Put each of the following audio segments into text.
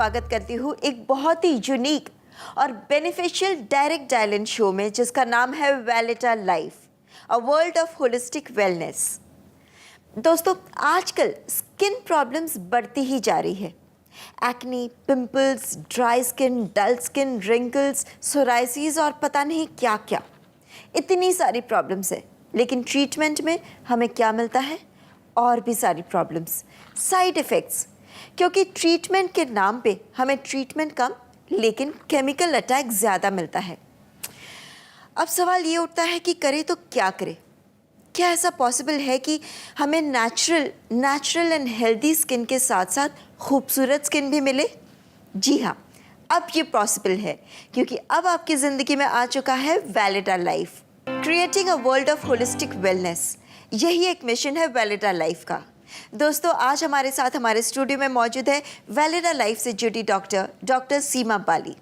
स्वागत करती हूँ एक बहुत ही यूनिक और बेनिफिशियल डायरेक्ट डायलिन शो में जिसका नाम है वेलिटा life, a world of holistic wellness. दोस्तों, आजकल स्किन प्रॉब्लम्स बढ़ती ही जा रही है। Acne, pimples, dry skin, dull skin, wrinkles, psoriasis और पता नहीं क्या क्या, इतनी सारी प्रॉब्लम्स है। लेकिन ट्रीटमेंट में हमें क्या मिलता है? और भी सारी प्रॉब्लम्स, साइड इफ़ेक्ट्स। क्योंकि ट्रीटमेंट के नाम पे हमें ट्रीटमेंट कम लेकिन केमिकल अटैक ज़्यादा मिलता है। अब सवाल ये उठता है कि करें तो क्या करें? क्या ऐसा पॉसिबल है कि हमें नेचुरल एंड हेल्दी स्किन के साथ साथ खूबसूरत स्किन भी मिले? जी हाँ, अब ये पॉसिबल है, क्योंकि अब आपकी ज़िंदगी में आ चुका है वेलिटा life, creating a world of holistic wellness. यही एक मिशन है वेलिटा लाइफ का। दोस्तों, आज हमारे साथ हमारे स्टूडियो में मौजूद है वेलिटा लाइफ से जुड़ी doctor Seema Bali.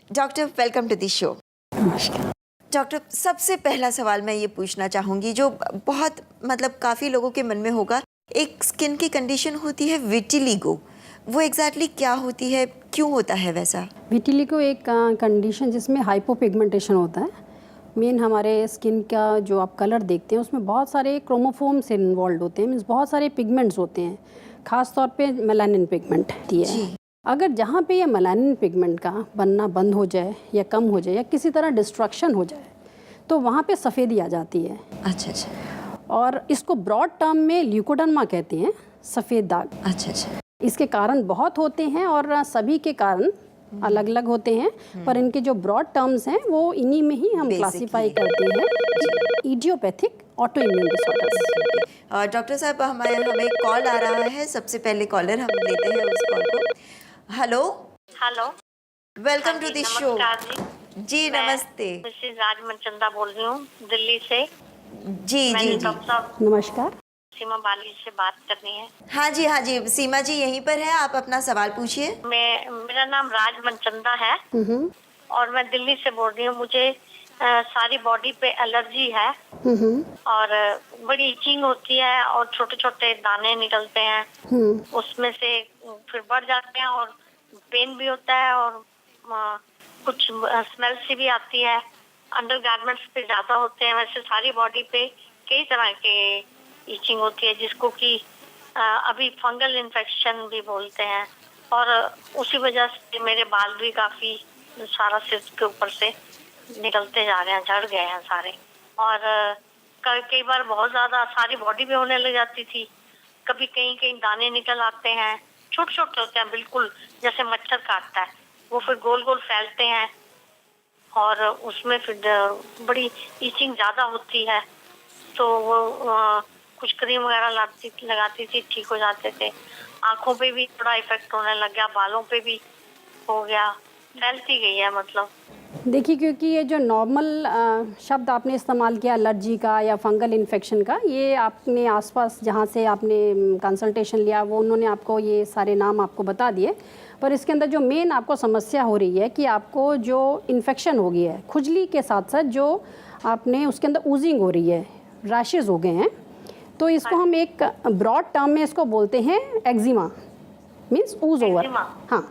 Doctor, welcome to the show. नमस्कार। डॉक्टर, सबसे पहला सवाल मैं ये पूछना चाहूँगी जो बहुत काफ़ी लोगों के मन में होगा। एक स्किन की कंडीशन होती है विटिलिगो, वो एग्जैक्टली क्या होती है, क्यों होता है वैसा? विटिलिगो एक कंडीशन जिसमें हाइपोपिगमेंटेशन होता है। मेन हमारे स्किन का जो आप कलर देखते हैं उसमें बहुत सारे क्रोमोफोम्स इन्वॉल्व होते हैं, मीन्स बहुत सारे पिगमेंट्स होते हैं, खास तौर पे मेलानिन पिगमेंट है। अगर जहाँ पे ये मेलानिन पिगमेंट का बनना बंद हो जाए या कम हो जाए या किसी तरह डिस्ट्रक्शन हो जाए तो वहाँ पे सफ़ेदी आ जाती है। अच्छा। और इसको ब्रॉड टर्म में ल्यूकोडर्मा कहते हैं, सफ़ेद दाग। अच्छा। इसके कारण बहुत होते हैं और सभी के कारण अलग अलग होते हैं, पर इनके जो ब्रॉड टर्म्स हैं वो इन्हीं में ही हम क्लासीफाई करते हैं, idiopathic auto immune disorders. Doctor साहब, हमें कॉल आ रहा है। सबसे पहले कॉलर हम लेते हैं उस कॉल को। Hello, welcome to the show. जी नमस्ते। मिसेस राज मनचंदा बोल रही हूँ दिल्ली से। जी। डॉक्टर साहब नमस्कार। सीमा बाली से बात करनी है। हाँ जी, सीमा जी यहीं पर है, आप अपना सवाल पूछिए। मेरा नाम राज मनचंदा है और मैं दिल्ली से बोल रही हूँ। मुझे सारी बॉडी पे एलर्जी है और बड़ी इचिंग होती है और छोटे छोटे दाने निकलते हैं, उसमें से फिर बढ़ जाते हैं और पेन भी होता है और कुछ स्मेल सी भी आती है। अंडर गारमेंट्स पे ज्यादा होते हैं, वैसे सारी बॉडी पे कई तरह के इचिंग होती है जिसको कि अभी फंगल इन्फेक्शन भी बोलते हैं। और उसी वजह से मेरे बाल भी काफी सारा सिर के ऊपर से निकलते जा रहे हैं, झड़ गए हैं सारे। और कई बार बहुत ज्यादा सारी बॉडी भी होने लग जाती थी। कभी कहीं कहीं दाने निकल आते हैं, छोटे छोटे होते हैं, बिल्कुल जैसे मच्छर काटता है, वो फिर गोल गोल फैलते हैं और उसमें फिर बड़ी इचिंग ज्यादा होती है। तो वो कुछ क्रीम वगैरह लगाती थी, ठीक हो जाते थे। आंखों पे भी थोड़ा इफेक्ट होने लग गया, बालों पे भी हो गया, फैलती गई है मतलब। देखिए, क्योंकि ये जो नॉर्मल शब्द आपने इस्तेमाल किया एलर्जी का या फंगल इन्फेक्शन का, ये आपने आसपास जहाँ से आपने कंसल्टेशन लिया वो उन्होंने आपको ये सारे नाम आपको बता दिए। पर इसके अंदर जो मेन आपको समस्या हो रही है कि आपको जो इन्फेक्शन हो गई है, खुजली के साथ साथ जो आपने उसके अंदर ऊजिंग हो रही है, रैशेज़ हो गए हैं, तो इसको हम एक ब्रॉड टर्म में इसको बोलते हैं एक्जिमा, मीन्स ऊज ओवर। हाँ,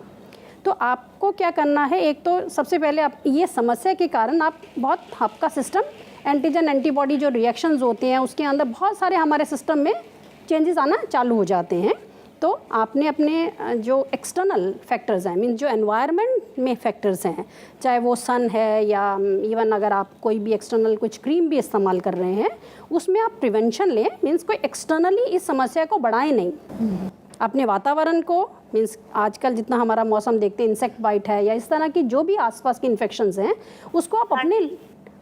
तो आपको क्या करना है, एक तो सबसे पहले आप ये समस्या के कारण आपका सिस्टम एंटीजन एंटीबॉडी जो रिएक्शंस होते हैं उसके अंदर बहुत सारे हमारे सिस्टम में चेंजेस आना चालू हो जाते हैं। तो आपने अपने जो एक्सटर्नल फैक्टर्स हैं, मीन्स जो एनवायरनमेंट में फैक्टर्स हैं, चाहे वो सन है या इवन अगर आप कोई भी एक्सटर्नल कुछ क्रीम भी इस्तेमाल कर रहे हैं, उसमें आप प्रिवेंशन लें, मीन्स कोई एक्सटर्नली इस समस्या को बढ़ाएं नहीं। अपने वातावरण को, मीन्स आजकल जितना हमारा मौसम देखते हैं, इंसेक्ट बाइट है या इस तरह की जो भी आसपास की इन्फेक्शंस हैं, उसको आप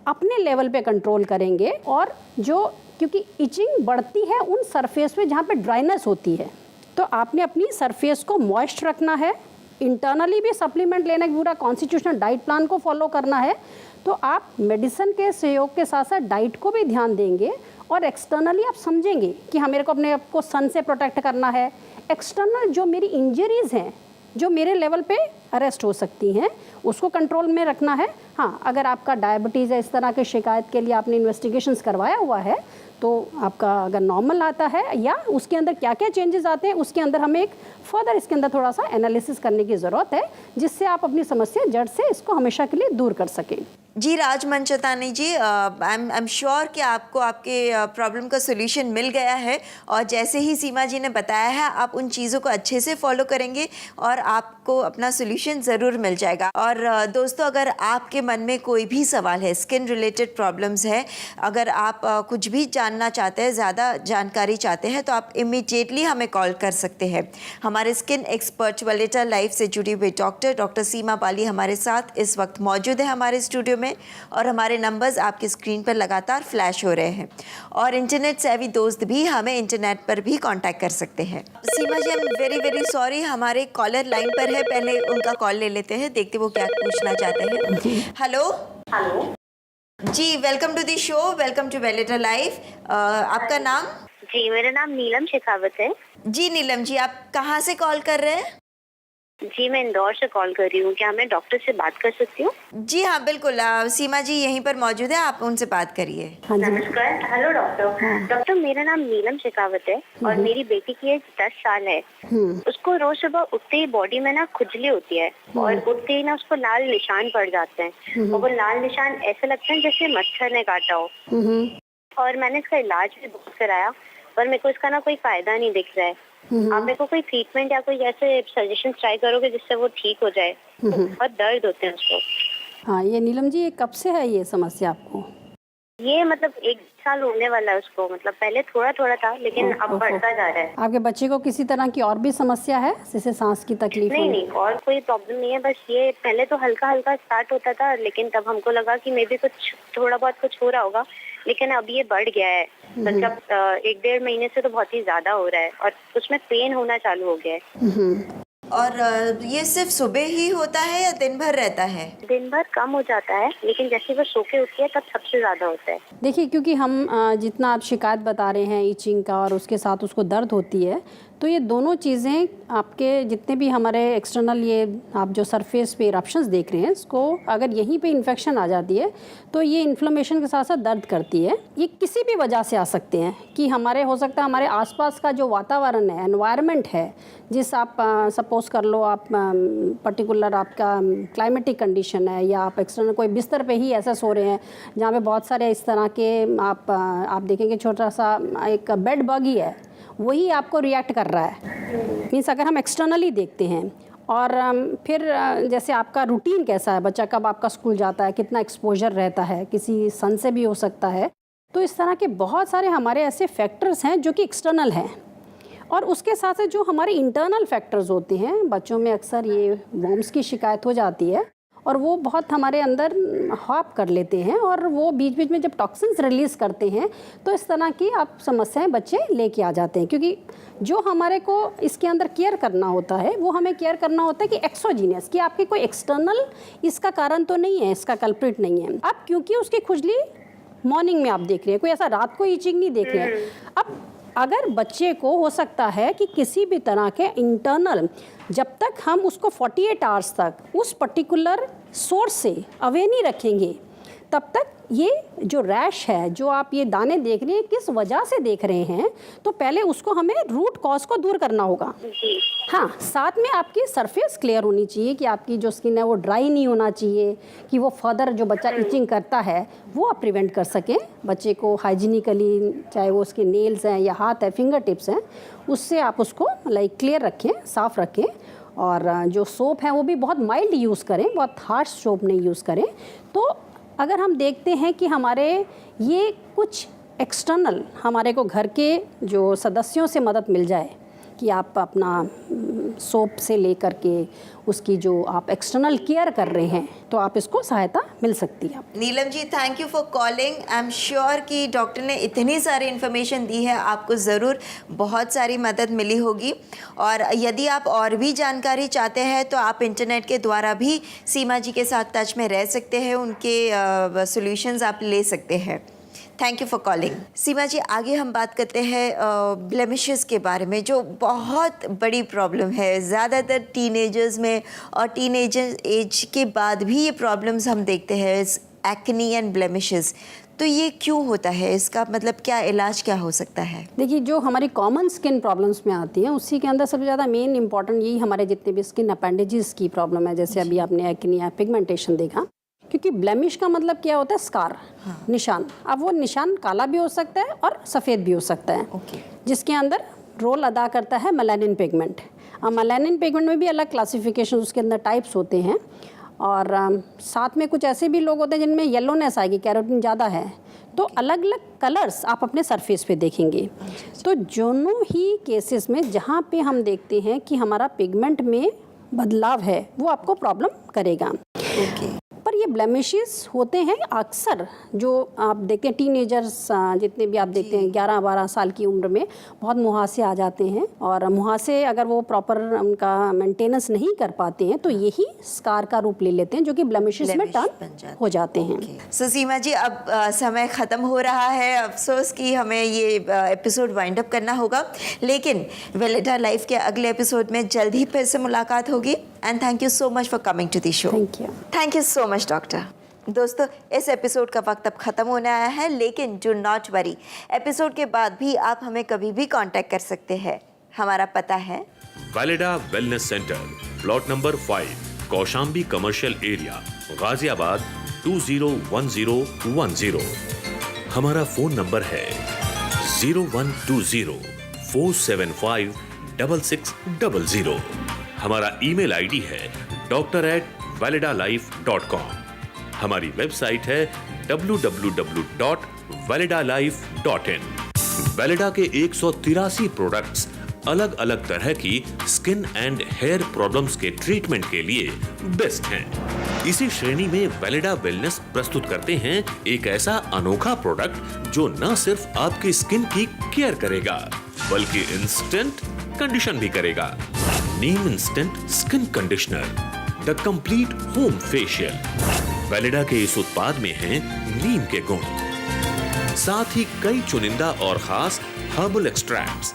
अपने लेवल पे कंट्रोल करेंगे। और जो क्योंकि इचिंग बढ़ती है उन सरफेस पे जहाँ पे ड्राइनेस होती है, तो आपने अपनी सरफेस को मॉइस्ट रखना है, इंटरनली भी सप्लीमेंट लेना है, पूरा कॉन्स्टिट्यूशनल डाइट प्लान को फॉलो करना है। तो आप मेडिसिन के सहयोग के साथ साथ डाइट को भी ध्यान देंगे और एक्सटर्नली आप समझेंगे कि हाँ, मेरे को अपने आप को सन से प्रोटेक्ट करना है। एक्सटर्नल जो मेरी इंजरीज़ हैं जो मेरे लेवल पे अरेस्ट हो सकती हैं, उसको कंट्रोल में रखना है। हाँ, अगर आपका डायबिटीज़ है, इस तरह की शिकायत के लिए आपने इन्वेस्टिगेशंस करवाया हुआ है, तो आपका अगर नॉर्मल आता है या उसके अंदर क्या क्या चेंजेस आते हैं, उसके अंदर हमें एक फर्दर इसके अंदर थोड़ा सा एनालिसिस करने की ज़रूरत है, जिससे आप अपनी समस्या जड़ से इसको हमेशा के लिए दूर कर सकें। जी राज मंचतानी जी, आई एम श्योर कि आपको आपके प्रॉब्लम का सोल्यूशन मिल गया है, और जैसे ही सीमा जी ने बताया है आप उन चीज़ों को अच्छे से फॉलो करेंगे और आपको अपना सोल्यूशन ज़रूर मिल जाएगा। और दोस्तों, अगर आपके मन में कोई भी सवाल है, स्किन रिलेटेड प्रॉब्लम्स है, अगर आप कुछ भी जानना चाहते हैं, ज़्यादा जानकारी चाहते हैं, तो आप इमीडिएटली हमें कॉल कर सकते हैं। हमारे स्किन एक्सपर्ट वेलेटा लाइफ से जुड़ी हुई डॉक्टर सीमा पाली हमारे साथ इस वक्त मौजूद है हमारे स्टूडियो में, और हमारे नंबर्स आपकी स्क्रीन पर लगातार फ्लैश हो रहे हैं, और इंटरनेट सेवी दोस्त भी हमें इंटरनेट पर भी कांटेक्ट कर सकते हैं। Seema ji, I am very very sorry, हमारे कॉलर लाइन पर है, पहले उनका कॉल ले लेते हैं, देखते वो क्या पूछना चाहते हैं। हेलो जी, welcome to the show, welcome to Velita life. आपका नाम? जी, मेरा नाम नीलम शेखावत है। जी नीलम जी, आप कहाँ से कॉल कर रहे हैं? जी, मैं इंदौर से कॉल कर रही हूँ। क्या मैं डॉक्टर से बात कर सकती हूँ? जी हाँ बिल्कुल, सीमा जी यहीं पर मौजूद है, आप उनसे बात करिए। हाँ जी। नमस्कार। Hello doctor. डॉक्टर, मेरा नाम नीलम शेखावत है और मेरी बेटी की एज 10 साल है। उसको रोज सुबह उठते ही बॉडी में ना खुजली होती है, और उठते ही ना उसको लाल निशान पड़ जाते हैं, और वो लाल निशान ऐसे लगते हैं जैसे मच्छर ने काटा हो। और मैंने इसका इलाज भी बहुत कराया, पर मेरे को इसका ना कोई फायदा नहीं दिख रहा है। आप मेरे को कोई ट्रीटमेंट या कोई ऐसे सजेशन ट्राई करोगे जिससे वो ठीक हो जाए? बहुत दर्द होते हैं उसको। हाँ, ये नीलम जी, ये कब से है ये समस्या आपको? ये मतलब 1 साल होने वाला है उसको। मतलब पहले थोड़ा थोड़ा था, लेकिन अब बढ़ता जा रहा है। आपके बच्चे को किसी तरह की और भी समस्या है, जैसे सांस की तकलीफ? नहीं, और कोई प्रॉब्लम नहीं है। बस ये पहले तो हल्का हल्का स्टार्ट होता था, लेकिन तब हमको लगा कि मे बी कुछ थोड़ा बहुत कुछ हो रहा होगा, लेकिन अब ये बढ़ गया है। मतलब 1-1.5 महीने से तो बहुत ही ज्यादा हो रहा है, और उसमें पेन होना चालू हो गया है। और ये सिर्फ सुबह ही होता है या दिन भर रहता है? दिन भर कम हो जाता है, लेकिन जैसे वो सो के उठती है तब सबसे ज्यादा होता है। देखिए, क्योंकि हम जितना आप शिकायत बता रहे हैं ईचिंग का, और उसके साथ उसको दर्द होती है, तो ये दोनों चीज़ें आपके जितने भी हमारे एक्सटर्नल ये आप जो सरफेस पे इरप्शंस देख रहे हैं, इसको अगर यहीं पे इन्फेक्शन आ जाती है तो ये इन्फ्लेमेशन के साथ साथ दर्द करती है। ये किसी भी वजह से आ सकते हैं, कि हमारे हो सकता है हमारे आसपास का जो वातावरण है, एनवायरनमेंट है, जिस आप सपोज कर लो आप पर्टिकुलर आपका क्लाइमेटिक कंडीशन है, या आप एक्सटर्नल कोई बिस्तर पे ही ऐसा सो रहे हैं जहाँ पे बहुत सारे इस तरह के आप देखेंगे छोटा सा एक बेड बग ही है, वही आपको रिएक्ट कर रहा है। मीन्स अगर हम एक्सटर्नली देखते हैं, और फिर जैसे आपका रूटीन कैसा है, बच्चा कब आपका स्कूल जाता है, कितना एक्सपोजर रहता है, किसी सन से भी हो सकता है, तो इस तरह के बहुत सारे हमारे ऐसे फैक्टर्स हैं जो कि एक्सटर्नल हैं। और उसके साथ साथ जो हमारे इंटरनल फैक्टर्स होते हैं, बच्चों में अक्सर ये वॉर्म्स की शिकायत हो जाती है, और वो बहुत हमारे अंदर हॉप कर लेते हैं, और वो बीच बीच में जब टॉक्सिन्स रिलीज़ करते हैं तो इस तरह की आप समस्याएं बच्चे लेके आ जाते हैं। क्योंकि जो हमारे को इसके अंदर केयर करना होता है, वो हमें केयर करना होता है कि एक्सोजीनियस, कि आपके कोई एक्सटर्नल इसका कारण तो नहीं है, इसका कल्प्रिट नहीं है। अब क्योंकि उसकी खुजली मॉर्निंग में आप देख रहे हैं, कोई ऐसा रात को ईचिंग नहीं देख रहे हैं। अब अगर बच्चे को हो सकता है कि किसी भी तरह के इंटरनल, जब तक हम उसको 48 आवर्स तक उस पर्टिकुलर सोर्स से अवे नहीं रखेंगे, तब तक ये जो रैश है, जो आप ये दाने देख रहे हैं, किस वजह से देख रहे हैं, तो पहले उसको हमें रूट कॉज को दूर करना होगा। हाँ, साथ में आपकी सरफेस क्लियर होनी चाहिए, कि आपकी जो स्किन है वो ड्राई नहीं होना चाहिए, कि वो फर्दर जो बच्चा इचिंग करता है वो आप प्रिवेंट कर सकें। बच्चे को हाइजीनिकली, चाहे वो उसके नेल्स हैं या हाथ है, फिंगर टिप्स हैं, उससे आप उसको क्लियर रखें, साफ़ रखें। और जो सोप है वो भी बहुत माइल्ड यूज़ करें, बहुत हार्श सोप नहीं यूज़ करें। तो अगर हम देखते हैं कि हमारे ये कुछ एक्सटर्नल हमारे को घर के जो सदस्यों से मदद मिल जाए, कि आप अपना सोप से लेकर के उसकी जो आप एक्सटर्नल केयर कर रहे हैं, तो आप इसको सहायता मिल सकती है। Neelam ji, thank you for calling. I am sure कि डॉक्टर ने इतनी सारी इन्फॉर्मेशन दी है, आपको ज़रूर बहुत सारी मदद मिली होगी। और यदि आप और भी जानकारी चाहते हैं तो आप इंटरनेट के द्वारा भी सीमा जी के साथ टच में रह सकते हैं, उनके सॉल्यूशंस आप ले सकते हैं। Thank you for calling. Seema ji, आगे हम बात करते हैं ब्लेमिशेस के बारे में, जो बहुत बड़ी प्रॉब्लम है ज़्यादातर टीनेजर्स में, और टीनेजर एज के बाद भी ये प्रॉब्लम्स हम देखते हैं, एक्ने एंड ब्लेमिशेस। तो ये क्यों होता है, इसका मतलब क्या इलाज क्या हो सकता है? देखिए, जो हमारी कॉमन स्किन प्रॉब्लम्स में आती हैं उसी के अंदर सबसे ज़्यादा मेन इंपॉर्टेंट यही हमारे जितने भी स्किन अपेंडेजेस की प्रॉब्लम है, जैसे अभी आपने एक्ने या पिगमेंटेशन देखा। क्योंकि ब्लेमिश का मतलब क्या होता है? स्कार, निशान। अब वो निशान काला भी हो सकता है और सफ़ेद भी हो सकता है, जिसके अंदर रोल अदा करता है मेलानिन पिगमेंट। अब मेलानिन पिगमेंट में भी अलग क्लासिफिकेशन, उसके अंदर टाइप्स होते हैं, और साथ में कुछ ऐसे भी लोग होते हैं जिनमें येलोनेस आएगी, कैरोटीन ज़्यादा है, तो अलग अलग कलर्स आप अपने सरफेस पे देखेंगे। तो दोनों ही केसेस में जहाँ पे हम देखते हैं कि हमारा पिगमेंट में बदलाव है, वो आपको प्रॉब्लम करेगा। पर ये ब्लेमिशेस होते हैं अक्सर, जो आप देखते हैं टीनेजर्स जितने भी आप देखते हैं 11-12 साल की उम्र में बहुत मुहासे आ जाते हैं, और मुहासे अगर वो प्रॉपर उनका मेंटेनेंस नहीं कर पाते हैं तो यही स्कार का रूप ले लेते हैं, जो कि ब्लेमिशेस में टर्न हो जाते हैं। सो सीमा जी, अब समय ख़त्म हो रहा है, अफसोस कि हमें ये एपिसोड वाइंड अप करना होगा, लेकिन वेलेडा लाइफ के अगले एपिसोड में जल्द ही फिर से मुलाकात होगी। And thank you so much for coming to the show. Thank you so much doctor. दोस्तों, इस एपिसोड का वक्त अब ख़त्म होने आया है, लेकिन डू नॉट वरी, एपिसोड के बाद भी आप हमें कभी भी कांटेक्ट कर सकते हैं। हमारा पता है Weleda wellness centre, plot number 5, Kaushambi commercial area, Ghaziabad 201010। हमारा फ़ोन नंबर है 0120-475-6600। हमारा ईमेल आईडी है doctor@veledalife.com। हमारी वेबसाइट है www.veledalife.in। वेलेडा के 183 प्रोडक्ट्स अलग अलग तरह की स्किन एंड हेयर प्रॉब्लम्स के ट्रीटमेंट के लिए बेस्ट हैं। इसी श्रेणी में वेलेडा वेलनेस प्रस्तुत करते हैं एक ऐसा अनोखा प्रोडक्ट जो न सिर्फ आपकी स्किन की केयर करेगा, बल्कि इंस्टेंट कंडीशन भी करेगा। Neem instant skin conditioner, the complete home facial. Weleda के इस उत्पाद में हैं नीम के गुण, साथ ही कई चुनिंदा और खास हर्बल एक्सट्रैक्ट्स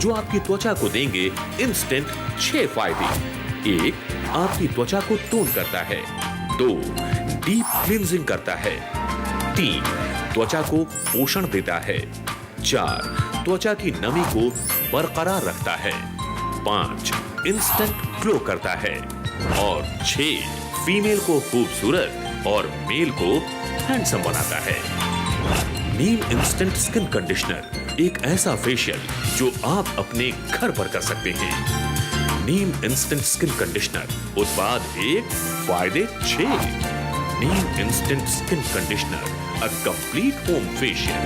जो आपकी त्वचा को देंगे इंस्टेंट 6 फायदे। 1, आपकी त्वचा को टोन करता है। 2, डीप क्लींजिंग करता है। 3, त्वचा को पोषण देता है। 4, त्वचा की नमी को बरकरार रखता है। 5, इंस्टेंट ग्लो करता है। और 6, फीमेल को खूबसूरत और मेल को हैंडसम बनाता है। नीम इंस्टेंट स्किन कंडीशनर एक ऐसा फेशियल जो आप अपने घर पर कर सकते हैं। नीम इंस्टेंट स्किन कंडीशनर, उत्पाद 1, फायदे 6। Neem instant skin conditioner, a complete home facial.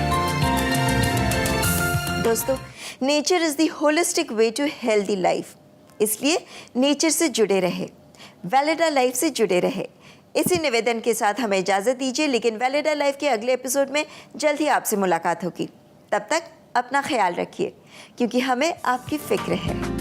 दोस्तों, nature is the holistic way to healthy life, इसलिए नेचर से जुड़े रहे, वेलेडा लाइफ से जुड़े रहे। इसी निवेदन के साथ हमें इजाज़त दीजिए, लेकिन वेलेडा लाइफ के अगले एपिसोड में जल्द ही आपसे मुलाकात होगी। तब तक अपना ख्याल रखिए, क्योंकि हमें आपकी फिक्र है।